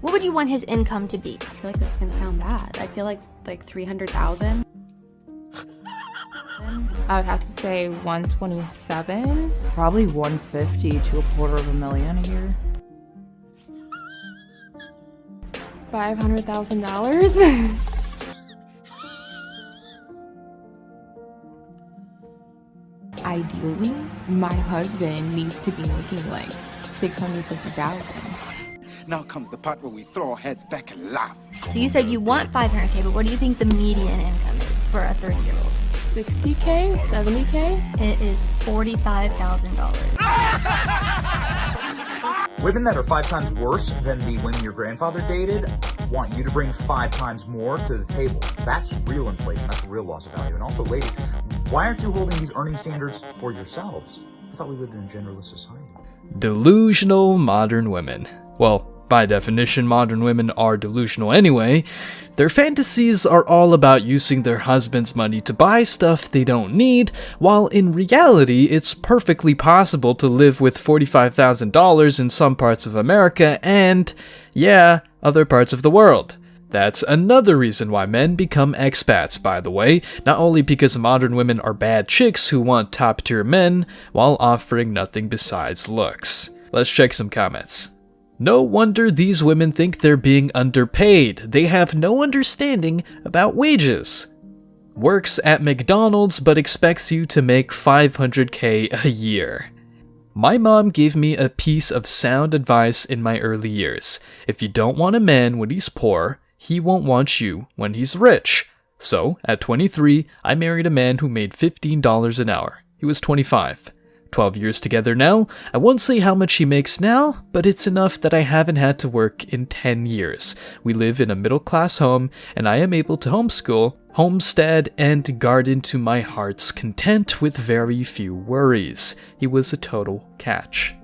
What would you want his income to be? I feel like this is gonna sound bad. I feel like 300,000. I would have to say 127. Probably 150 to a $250,000 a year. $500,000. Ideally, my husband needs to be making like $650,000. Now comes the part where we throw our heads back and laugh. So you said you want 500K, but what do you think the median income is for a 30-year-old? 60K? 70K? It is $45,000. Women that are 5 times worse than the women your grandfather dated want you to bring 5 times more to the table. That's real inflation. That's real loss of value. And also, ladies, why aren't you holding these earning standards for yourselves? I thought we lived in a genderless society. Delusional modern women. Well, by definition, modern women are delusional anyway. Their fantasies are all about using their husband's money to buy stuff they don't need, while in reality, it's perfectly possible to live with $45,000 in some parts of America and, yeah, other parts of the world. That's another reason why men become expats, by the way, not only because modern women are bad chicks who want top-tier men, while offering nothing besides looks. Let's check some comments. No wonder these women think they're being underpaid. They have no understanding about wages. Works at McDonald's but expects you to make $500K a year. My mom gave me a piece of sound advice in my early years. If you don't want a man when he's poor, he won't want you when he's rich. So, at 23, I married a man who made $15 an hour. He was 25. 12 years together now. I won't say how much he makes now, but it's enough that I haven't had to work in 10 years. We live in a middle-class home, and I am able to homeschool, homestead, and garden to my heart's content with very few worries. He was a total catch.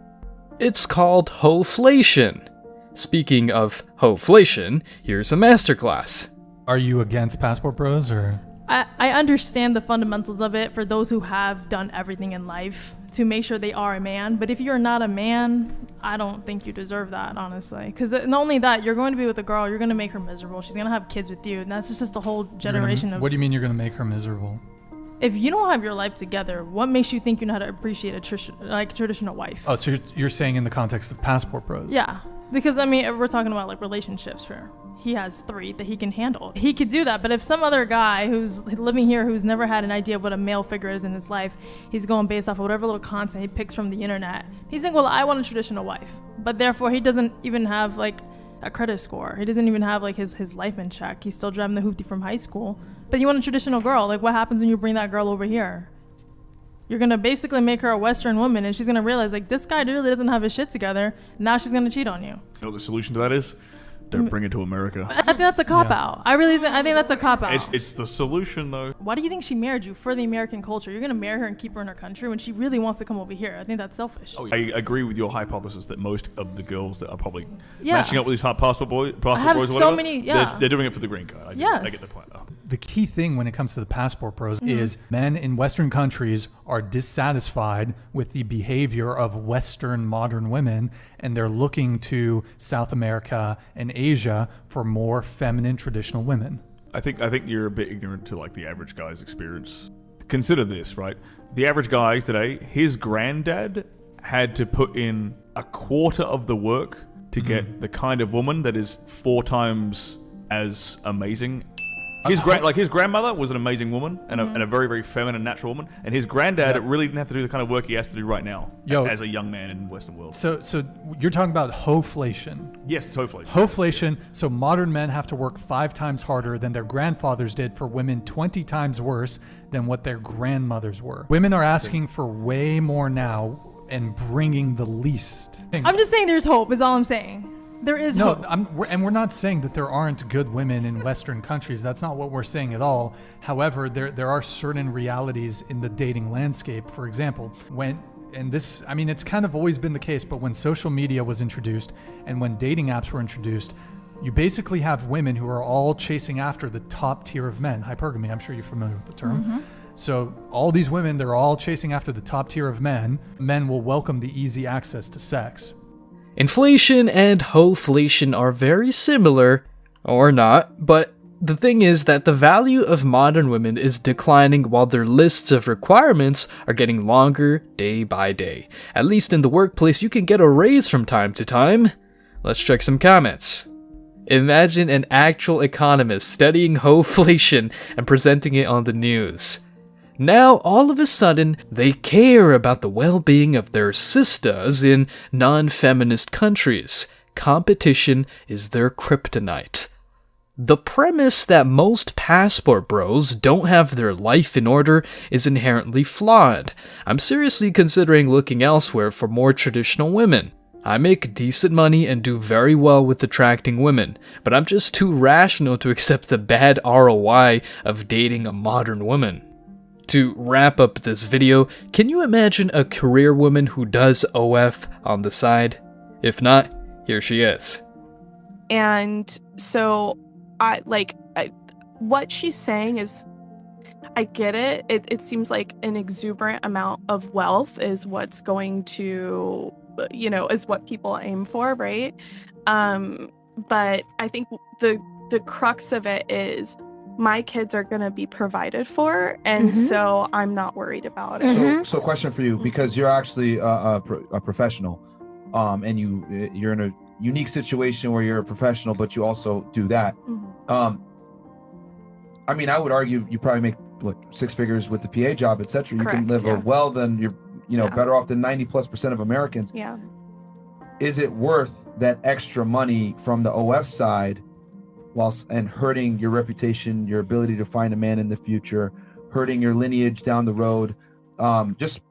It's called hoeflation. Speaking of hoeflation, here's a masterclass. Are you against passport bros or? I understand the fundamentals of it for those who have done everything in life to make sure they are a man. But if you're not a man, I don't think you deserve that, honestly. Because not only that, you're going to be with a girl, you're going to make her miserable. She's going to have kids with you. And that's just a whole generation of... What do you mean you're going to make her miserable? If you don't have your life together, what makes you think you know how to appreciate a traditional wife? Oh, so you're saying in the context of passport bros? Yeah. Because, I mean, we're talking about, like, relationships here. He has 3 that he can handle. He could do that, but if some other guy who's living here who's never had an idea of what a male figure is in his life, he's going based off of whatever little content he picks from the internet. He's saying, well, I want a traditional wife. But therefore, he doesn't even have, like, a credit score. He doesn't even have, like, his life in check. He's still driving the hoopty from high school. But you want a traditional girl. Like, what happens when you bring that girl over here? You're going to basically make her a Western woman, and she's going to realize, like, this guy really doesn't have his shit together. Now she's going to cheat on you. You know what the solution to that is? Don't bring it to America. I think that's a cop-out. I think that's a cop-out. It's the solution, though. Why do you think she married you? For the American culture. You're going to marry her and keep her in her country when she really wants to come over here. I think that's selfish. I agree with your hypothesis that most of the girls that are probably matching up with these passport boys or whatever, they're doing it for the green card. I get the point. The key thing when it comes to the passport bros is men in Western countries are dissatisfied with the behavior of Western modern women, and they're looking to South America and Asia for more feminine traditional women. I think you're a bit ignorant to like the average guy's experience. Consider this, right? The average guy today, his granddad had to put in a quarter of the work to get the kind of woman that is 4 times as amazing. His grandmother was an amazing woman and a very, very feminine, natural woman. And his granddad really didn't have to do the kind of work he has to do right now as a young man in the Western world. So you're talking about hoeflation. Yes, it's hoeflation. Hoeflation. So modern men have to work 5 times harder than their grandfathers did for women 20 times worse than what their grandmothers were. Women are asking for way more now and bringing the least. I'm just saying there's hope is all I'm saying. There is hope. And we're not saying that there aren't good women in Western countries. That's not what we're saying at all. However, there are certain realities in the dating landscape. For example, it's kind of always been the case, but when social media was introduced and when dating apps were introduced, you basically have women who are all chasing after the top tier of men. Hypergamy, I'm sure you're familiar with the term. So all these women, they're all chasing after the top tier of men. Men will welcome the easy access to sex. Inflation and hoeflation are very similar, or not, but the thing is that the value of modern women is declining while their lists of requirements are getting longer day by day. At least in the workplace, you can get a raise from time to time. Let's check some comments. Imagine an actual economist studying hoeflation and presenting it on the news. Now, all of a sudden, they care about the well-being of their sisters in non-feminist countries. Competition is their kryptonite. The premise that most passport bros don't have their life in order is inherently flawed. I'm seriously considering looking elsewhere for more traditional women. I make decent money and do very well with attracting women, but I'm just too rational to accept the bad ROI of dating a modern woman. To wrap up this video, can you imagine a career woman who does OF on the side? If not, here she is. And so what she's saying is, I get it. It seems like an exuberant amount of wealth is what's going to, is what people aim for, right? But I think the crux of it is my kids are going to be provided for, and so I'm not worried about it. So question for you, because you're actually a professional, and you're in a unique situation where you're a professional, but you also do that. I mean, I would argue you probably make what, 6 figures with the PA job, etc. You can live well, then you're better off than 90+% of Americans. Yeah. Is it worth that extra money from the OF side, and hurting your reputation, your ability to find a man in the future, hurting your lineage down the road, just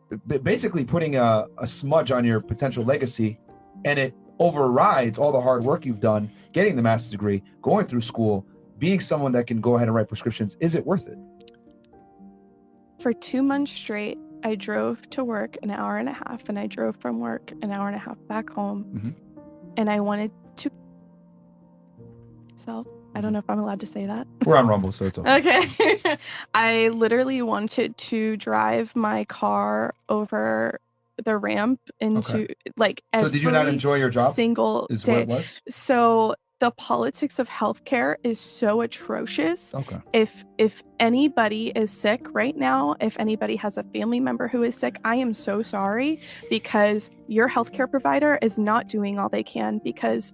basically putting a smudge on your potential legacy, and it overrides all the hard work you've done, getting the master's degree, going through school, being someone that can go ahead and write prescriptions? Is it worth it? For 2 months straight, I drove to work an hour and a half, and I drove from work an hour and a half back home. And I wanted to. So I don't know if I'm allowed to say that. We're on Rumble, so it's okay. Okay. I literally wanted to drive my car over the ramp into So did you not enjoy your job? Single is day. What it was? So the politics of healthcare is so atrocious. Okay. If anybody is sick right now, if anybody has a family member who is sick, I am so sorry, because your healthcare provider is not doing all they can because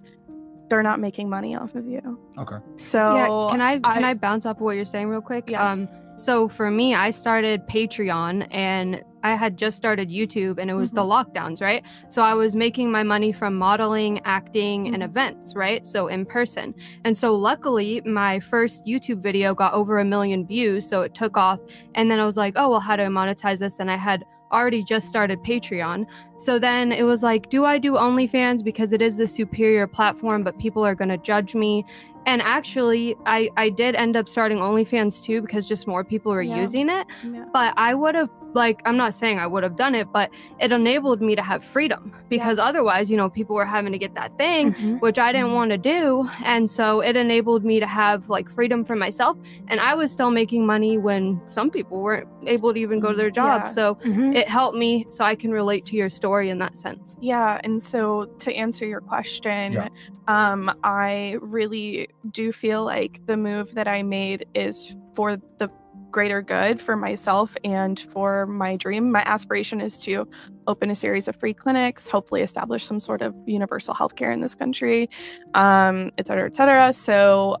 they're not making money off of you. Okay. So yeah, can I bounce off of what you're saying real quick? Yeah. So for me, I started Patreon, and I had just started YouTube, and it was the lockdowns, right? So I was making my money from modeling, acting, and events, right? So in person. And so luckily, my first YouTube video got over 1 million views, so it took off. And then I was like, oh, well, how do I monetize this? And I had already just started Patreon. So then it was like, do I do OnlyFans because it is the superior platform, but people are going to judge me? And actually, I did end up starting OnlyFans too, because just more people were using it. Yeah. But I would have, I'm not saying I would have done it, but it enabled me to have freedom, because otherwise, people were having to get that thing, which I didn't want to do. And so it enabled me to have freedom for myself. And I was still making money when some people weren't able to even go to their jobs. Yeah. So it helped me, so I can relate to your story in that sense. Yeah. And so to answer your question, I really do feel like the move that I made is for the greater good, for myself and for my dream. My aspiration is to open a series of free clinics, hopefully establish some sort of universal healthcare in this country, et cetera, et cetera. So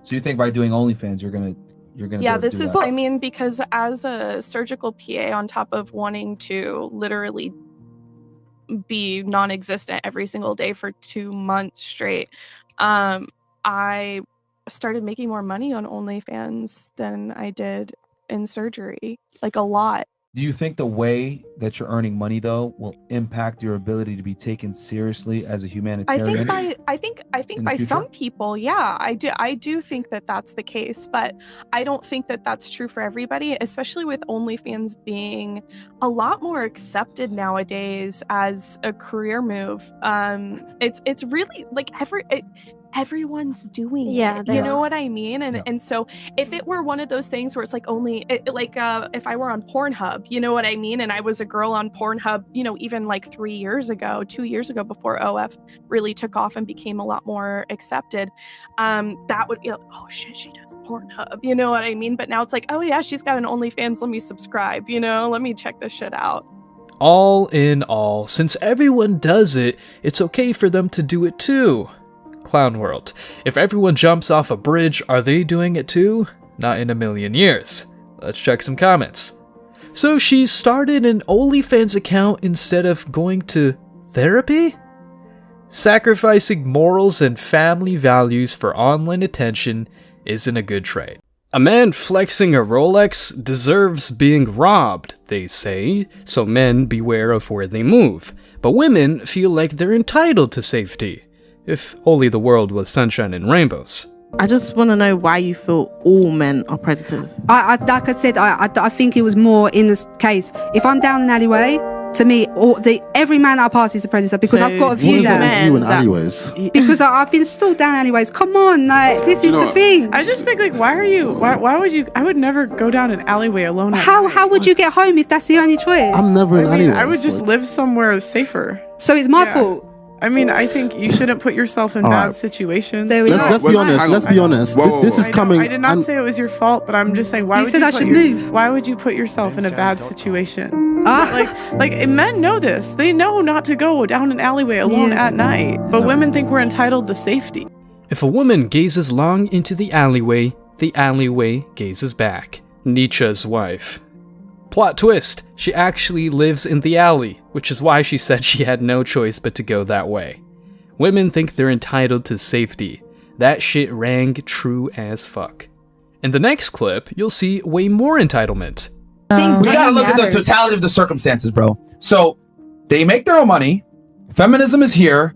you think by doing OnlyFans you're gonna this is that? I mean, because as a surgical PA, on top of wanting to literally be non-existent every single day for 2 months straight, I started making more money on OnlyFans than I did in surgery, a lot. Do you think the way that you're earning money though will impact your ability to be taken seriously as a humanitarian? I think by some people, yeah, I do think that that's the case, but I don't think that that's true for everybody, especially with OnlyFans being a lot more accepted nowadays as a career move. It's really everyone's doing it. You know what I mean? And so if it were one of those things where it's if I were on Pornhub Pornhub, you know what I mean? And I was a girl on Pornhub, you know, even like 2 years ago before OF really took off and became a lot more accepted. That would be like, oh shit, she does Pornhub, you know what I mean? But now it's like, oh yeah, she's got an OnlyFans, let me subscribe, you know, let me check this shit out. All in all, since everyone does it, it's okay for them to do it too. Clown World. If everyone jumps off a bridge, are they doing it too? Not in a million years. Let's check some comments. So she started an OnlyFans account instead of going to therapy? Sacrificing morals and family values for online attention isn't a good trait. A man flexing a Rolex deserves being robbed, they say, so men beware of where they move. But women feel like they're entitled to safety. If only the world was sunshine and rainbows. I just want to know why you feel all men are predators. Like I said, I think it was more in this case. If I'm down an alleyway, to me, every man that I pass is a predator because I've got a view that. You in alleyways? Because I've been stalked down alleyways. Come on, like this is the thing. I just think like, why would you? I would never go down an alleyway alone. How would you get home if that's the only choice? I'm never in alleyways. I would just live somewhere safer. So it's my fault. I mean, I think you shouldn't put yourself in bad situations. Let's be honest. Let's be honest. This is coming. I did not say it was your fault, but I'm just saying, why would you put yourself in a bad situation? Like men know this. They know not to go down an alleyway alone at night. But women think we're entitled to safety. If a woman gazes long into the alleyway gazes back. Nietzsche's wife. Plot twist, she actually lives in the alley, which is why she said she had no choice but to go that way. Women think they're entitled to safety. That shit rang true as fuck. In the next clip, you'll see way more entitlement. We gotta look at the totality of the circumstances, bro. So, they make their own money, feminism is here,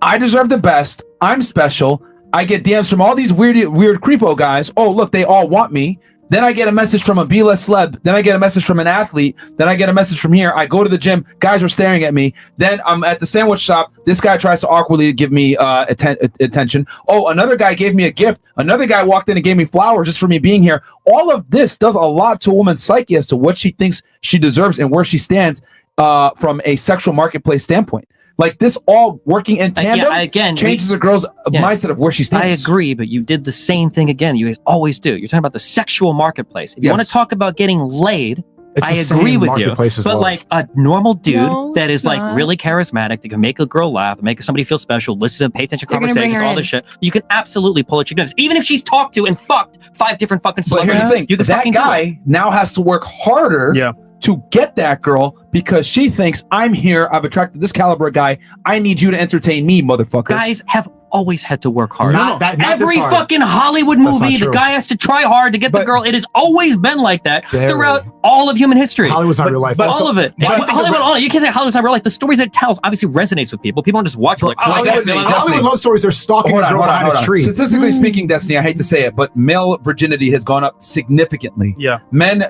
I deserve the best, I'm special, I get DMs from all these weird creepo guys, oh look, they all want me. Then I get a message from a B-list celeb. Then I get a message from an athlete. Then I get a message from here. I go to the gym. Guys are staring at me. Then I'm at the sandwich shop. This guy tries to awkwardly give me attention. Oh, another guy gave me a gift. Another guy walked in and gave me flowers just for me being here. All of this does a lot to a woman's psyche as to what she thinks she deserves and where she stands from a sexual marketplace standpoint. Like this all working in tandem changes a girl's mindset of where she stands. I agree, but you did the same thing again. You guys always do. You're talking about the sexual marketplace. If you want to talk about getting laid, I agree with you. But like a normal dude that is like really charismatic, that can make a girl laugh, make somebody feel special, listen to pay attention to conversations, all this shit, you can absolutely pull it. You can, even if she's talked to and fucked 5 different fucking celebrities. But here's the thing, that guy now has to work harder to get that girl because she thinks, I'm here, I've attracted this caliber guy, I need you to entertain me, motherfucker. Guys have always had to work hard. Not Every fucking Hollywood movie, the guy has to try hard to get the girl. It has always been like that throughout all of human history. Hollywood's not real life. But all of it. Hollywood, you can't say Hollywood's not real life. The stories it tells obviously resonates with people. People don't just watch like Hollywood love stories. They're stalking a girl behind a tree. Statistically speaking, Destiny, I hate to say it, but male virginity has gone up significantly. Yeah. Men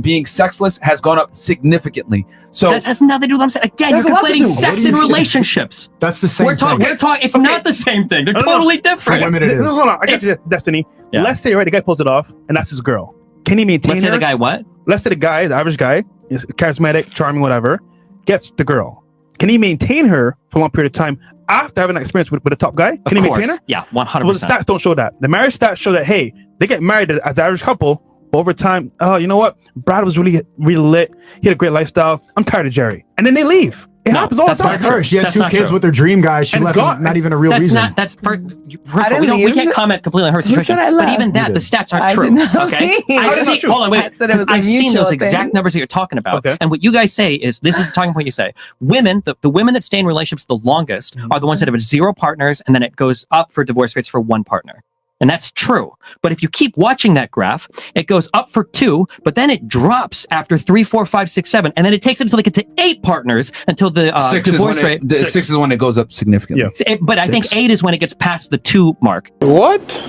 being sexless has gone up significantly. So that has nothing to do with what I'm saying. Again, you're conflating sex and relationships. That's the same thing. We're talking. It's not the same thing. They're totally different. For women, it is. Hold on, I got you, Destiny. Yeah. Let's say the guy pulls it off, and that's his girl. Can he maintain Let's say her? the guy what? Let's say the average guy, is charismatic, charming, whatever, gets the girl. Can he maintain her for a long period of time after having that experience with a top guy? Can he maintain her? Yeah, 100%. Well, the stats don't show that. The marriage stats show that, hey, they get married as the average couple, but over time, oh, you know what? Brad was really lit. He had a great lifestyle. I'm tired of Jerry. And then they leave. It happens all the time. Like her. She had 2 kids with her dream guy. She left him, not even a real reason. That's we can't comment completely on her situation. But even that, the stats aren't true. Okay, I've seen those exact numbers that you're talking about. Okay. And what you guys say is, this is the talking point you say. Women, the women that stay in relationships the longest are the ones that have 0 partners, and then it goes up for divorce rates for 1 partner. And that's true. But if you keep watching that graph, it goes up for 2, but then it drops after 3, 4, 5, 6, 7, and then it takes it until they get to 8 partners until the divorce rate. 6 is when it goes up significantly. Yeah. But I think 8 is when it gets past the 2 mark. What?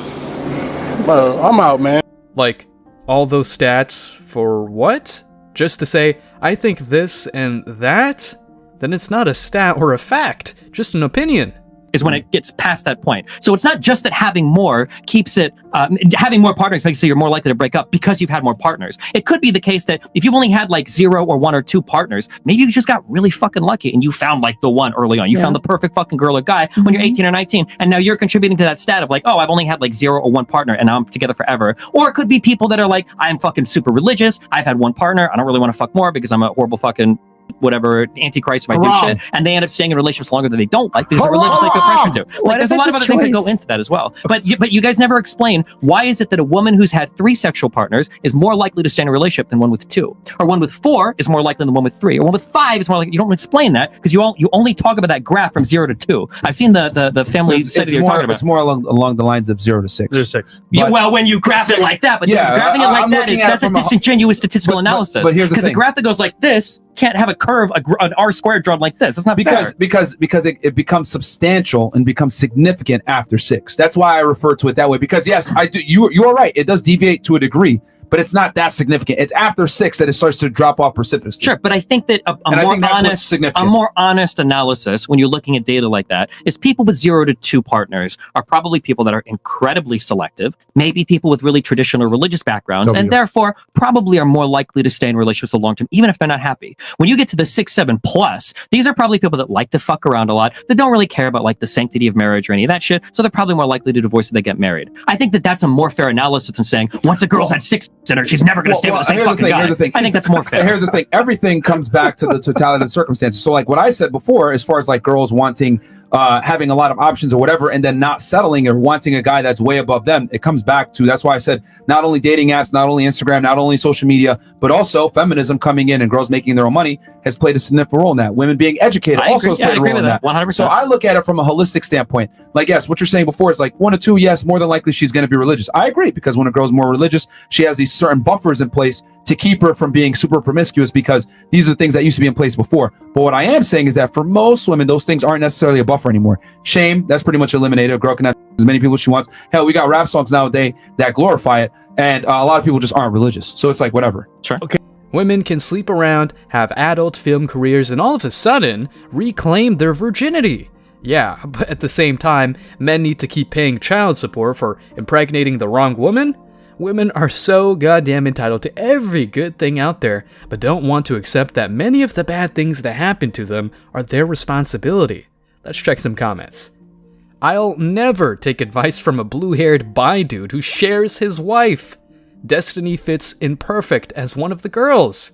Bro, I'm out, man. Like, all those stats for what? Just to say, I think this and that? Then it's not a stat or a fact, just an opinion. is when it gets past that point. So it's not just that having more keeps it, having more partners makes it so you're more likely to break up because you've had more partners. It could be the case that if you've only had like 0 or 1 or 2 partners, maybe you just got really fucking lucky and you found like the one early on. You found the perfect fucking girl or guy when you're 18 or 19, and now you're contributing to that stat of like, oh, I've only had like 0 or 1 partner and now I'm together forever. Or it could be people that are like, I'm fucking super religious. I've had 1 partner. I don't really want to fuck more because I'm a horrible fucking whatever antichrist if I do shit, and they end up staying in relationships longer than they don't like because they're religious, they feel pressure to. Like, there's a lot of other things that go into that as well. But you guys never explain why is it that a woman who's had 3 sexual partners is more likely to stay in a relationship than one with 2, or one with 4 is more likely than one with 3, or one with 5 is more likely. You don't explain that because you only talk about that graph from 0 to 2. I've seen the family study you're talking about. It's more along the lines of 0 to 6. 0 to 6. Yeah, well, when you graph it like that, but graphing it like that that's a disingenuous statistical analysis. But here's the thing: because a graph that goes like this can't have a curve, an R squared drawn like this. It's not fair. Because it becomes substantial and becomes significant after 6. That's why I refer to it that way. Because yes, I do. You are right. It does deviate to a degree, but it's not that significant. It's after 6 that it starts to drop off precipitously. Sure, but I think that a more honest analysis when you're looking at data like that is people with 0 to 2 partners are probably people that are incredibly selective, maybe people with really traditional religious backgrounds, and therefore probably are more likely to stay in relationships for the long term, even if they're not happy. When you get to the 6, 7 plus, these are probably people that like to fuck around a lot, that don't really care about like the sanctity of marriage or any of that shit, so they're probably more likely to divorce if they get married. I think that that's a more fair analysis than saying, once a girl's had 6 her, she's never going to stay with the same fucking guy. I think that's more fair. Here's the thing. Everything comes back to the totality of the circumstances. So like what I said before, as far as like girls wanting, having a lot of options or whatever, and then not settling or wanting a guy that's way above them, it comes back to, that's why I said, not only dating apps, not only Instagram, not only social media, but also feminism coming in and girls making their own money has played a significant role in that. Women being educated also has played a role in that. 100%. So I look at it from a holistic standpoint. Like, yes, what you're saying before is like 1 or 2, yes, more than likely she's going to be religious. I agree, because when a girl's more religious, she has these certain buffers in place to keep her from being super promiscuous, because these are things that used to be in place before. But what I am saying is that for most women, those things aren't necessarily a buffer anymore. Shame, that's pretty much eliminated. A girl can have as many people as she wants. Hell, we got rap songs nowadays that glorify it, and a lot of people just aren't religious. So it's like, whatever. Sure. Okay. Women can sleep around, have adult film careers, and all of a sudden, reclaim their virginity. Yeah, but at the same time, men need to keep paying child support for impregnating the wrong woman? Women are so goddamn entitled to every good thing out there, but don't want to accept that many of the bad things that happen to them are their responsibility. Let's check some comments. I'll never take advice from a blue-haired bi dude who shares his wife. Destiny fits in perfect as one of the girls.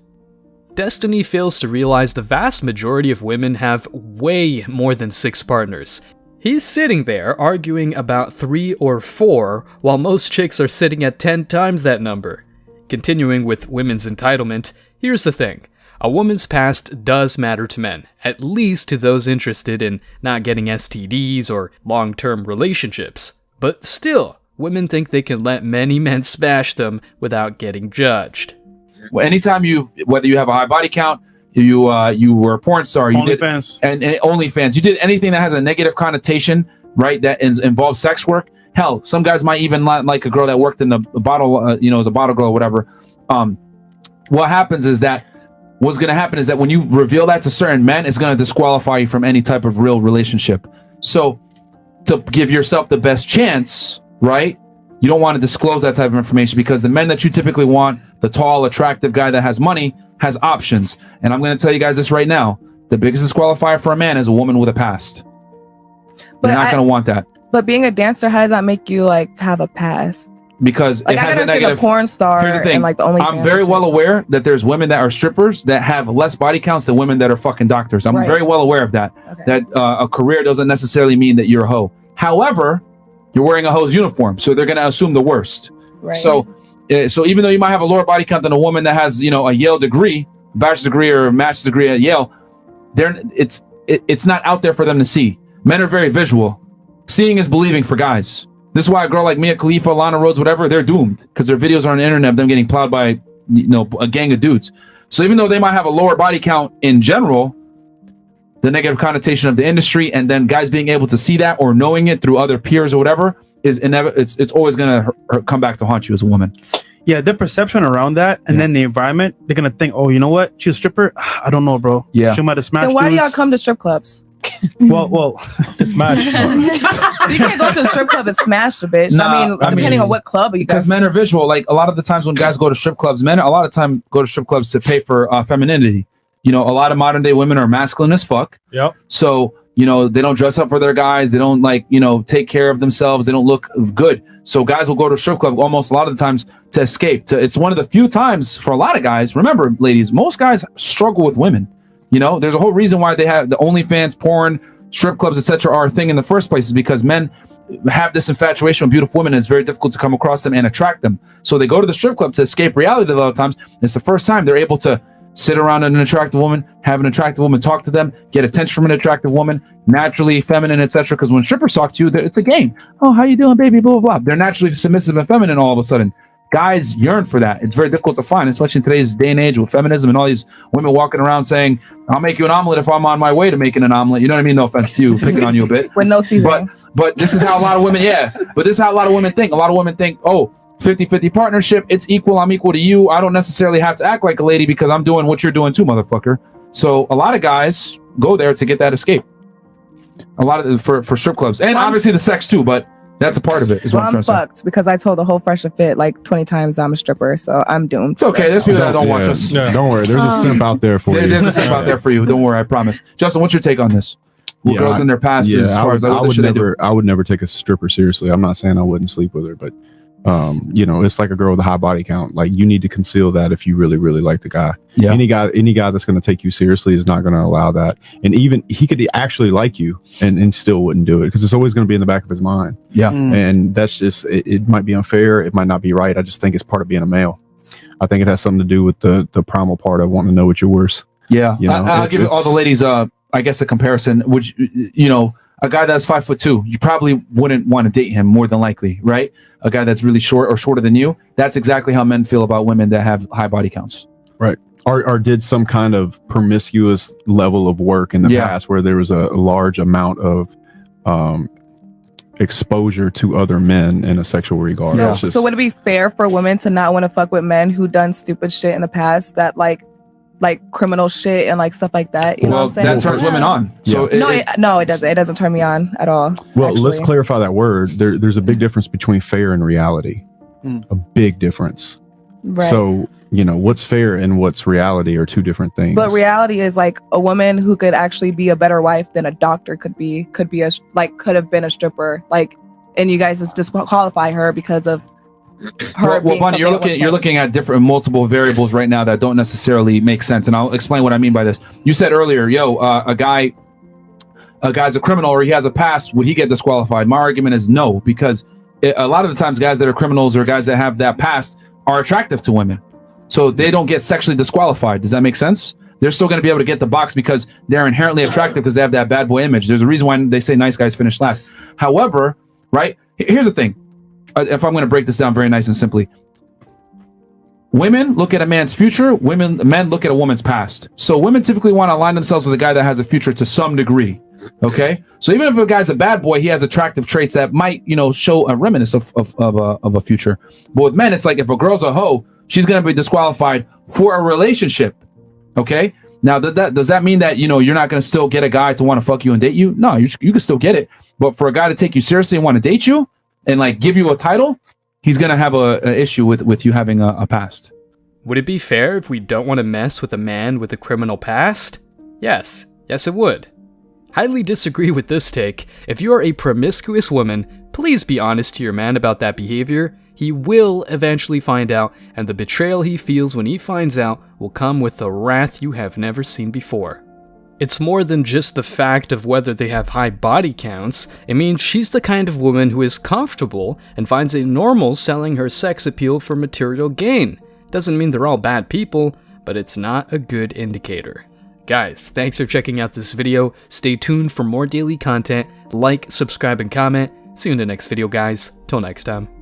Destiny fails to realize the vast majority of women have way more than 6 partners. He's sitting there arguing about 3 or 4, while most chicks are sitting at 10 times that number. Continuing with women's entitlement, here's the thing. A woman's past does matter to men, at least to those interested in not getting STDs or long-term relationships. But still, women think they can let many men smash them without getting judged. Well, anytime whether you have a high body count, you were a porn star, you did OnlyFans, you did anything that has a negative connotation, right? That involves sex work. Hell, some guys might even like a girl that worked in the bottle, as a bottle girl or whatever. What happens is that what's going to happen is that when you reveal that to certain men, it's going to disqualify you from any type of real relationship. So to give yourself the best chance, right? You don't want to disclose that type of information, because the men that you typically want, the tall, attractive guy that has money, has options. And I'm going to tell you guys this right now. The biggest disqualifier for a man is a woman with a past. You're not going to want that. But being a dancer, how does that make you like have a past? Because like, it has I a negative. The porn star. Here's the thing. And like the only. I'm very well aware that there's women that are strippers that have less body counts than women that are fucking doctors. I'm very well aware of that. Okay. That a career doesn't necessarily mean that you're a hoe. However, you're wearing a hoe's uniform, so they're going to assume the worst. Right. So even though you might have a lower body count than a woman that has, a Yale degree, bachelor's degree or a master's degree at Yale, it's not out there for them to see. Men are very visual. Seeing is believing for guys. This is why a girl like Mia Khalifa, Lana Rhoades, whatever, they're doomed, because their videos are on the internet of them getting plowed by, a gang of dudes. So even though they might have a lower body count in general, the negative connotation of the industry, and then guys being able to see that or knowing it through other peers or whatever, is it's always going to come back to haunt you as a woman. Yeah, the perception around that, and then the environment, they're going to think, oh, you know what? She's a stripper? I don't know, bro. Yeah. She might have smashed Then why do dudes. y'all come to strip clubs? Well, to smash. You can't go to a strip club and smash a bitch. Nah, Depending on what club you because guys. men are visual. Like a lot of the times when guys go to strip clubs, men a lot of time go to strip clubs to pay for femininity. You know, a lot of modern day women are masculine as fuck. Yep. So, you know, they don't dress up for their guys. They don't take care of themselves. They don't look good. So guys will go to a strip club almost a lot of the times to escape. It's one of the few times for a lot of guys. Remember, ladies, most guys struggle with women. You know, there's a whole reason why they have the OnlyFans, porn, strip clubs, etc. are a thing in the first place, is because men have this infatuation with beautiful women, and it's very difficult to come across them and attract them. So they go to the strip club to escape reality a lot of times. It's the first time they're able to sit around an attractive woman, have an attractive woman talk to them, get attention from an attractive woman, naturally feminine, etc. Because when strippers talk to you, it's a game. Oh, how you doing, baby? Blah, blah, blah. They're naturally submissive and feminine all of a sudden. Guys yearn for that. It's very difficult to find, especially in today's day and age with feminism and all these women walking around saying, I'll make you an omelet if I'm on my way to making an omelet. You know what I mean? No offense to you, picking on you a bit. With no seasoning. But this is how a lot of women, but this is how a lot of women think. A lot of women think, oh, 50-50 partnership, it's equal, I'm equal to you. I don't necessarily have to act like a lady because I'm doing what you're doing too, motherfucker. So a lot of guys go there to get that escape. A lot of for strip clubs. And obviously the sex too, but that's a part of it, is what I'm trying to say. fucked because I told the whole Fresh and Fit like 20 times I'm a stripper, so I'm doomed. It's okay, there's people that don't watch us. Don't worry, there's a simp out there for you. There's a simp out there for you, don't worry, I promise. Justin, what's your take on this? What girls in their past as far as what should they do? I would never take a stripper seriously. I'm not saying I wouldn't sleep with her, but it's like a girl with a high body count. Like, you need to conceal that if you really, really like the guy. Yeah. Any guy that's going to take you seriously is not going to allow that. And even he could actually like you and still wouldn't do it because it's always going to be in the back of his mind. Yeah. And that's just, it might be unfair. It might not be right. I just think it's part of being a male. I think it has something to do with the primal part of wanting to know what you're worth. Yeah. You know, I'll give all the ladies, I guess, a comparison, which, a guy that's 5'2", you probably wouldn't want to date him, more than likely, right? A guy that's really short or shorter than you. That's exactly how men feel about women that have high body counts. Right. Or did some kind of promiscuous level of work in the past where there was a large amount of exposure to other men in a sexual regard. So would it be fair for women to not want to fuck with men who done stupid shit in the past, that like criminal shit and like stuff like that? You know what I'm saying? That turns women on. So it doesn't. It doesn't turn me on at all. Well, let's clarify that word. There's a big difference between fair and reality. A big difference. Right. So, what's fair and what's reality are two different things. But reality is like a woman who could actually be a better wife than a doctor could have been a stripper, and you guys just disqualify her because of her. Well, Bonnie, you're looking at multiple variables right now that don't necessarily make sense, and I'll explain what I mean by this. You said earlier, a guy's a criminal or he has a past, would he get disqualified? My argument is no, because a lot of the times guys that are criminals or guys that have that past are attractive to women, so they don't get sexually disqualified. Does that make sense? They're still going to be able to get the box because they're inherently attractive because they have that bad boy image. There's a reason why they say nice guys finish last. However, right, here's the thing. If I'm going to break this down very nice and simply, women look at a man's future, men look at a woman's past. So women typically want to align themselves with a guy that has a future to some degree. Okay, so even if a guy's a bad boy, he has attractive traits that might, show a reminiscence of a future. But with men, it's like if a girl's a hoe, she's going to be disqualified for a relationship. Okay, now does that mean that you're not going to still get a guy to want to fuck you and date you? No, you can still get it. But for a guy to take you seriously and want to date you and give you a title, he's going to have a issue with you having a past. Would it be fair if we don't want to mess with a man with a criminal past? Yes it would. Highly disagree with this take. If you are a promiscuous woman, please be honest to your man about that behavior. He will eventually find out, and the betrayal he feels when he finds out will come with a wrath you have never seen before. It's more than just the fact of whether they have high body counts. It means she's the kind of woman who is comfortable and finds it normal selling her sex appeal for material gain. Doesn't mean they're all bad people, but it's not a good indicator. Guys, thanks for checking out this video. Stay tuned for more daily content. Like, subscribe, and comment. See you in the next video, guys. Till next time.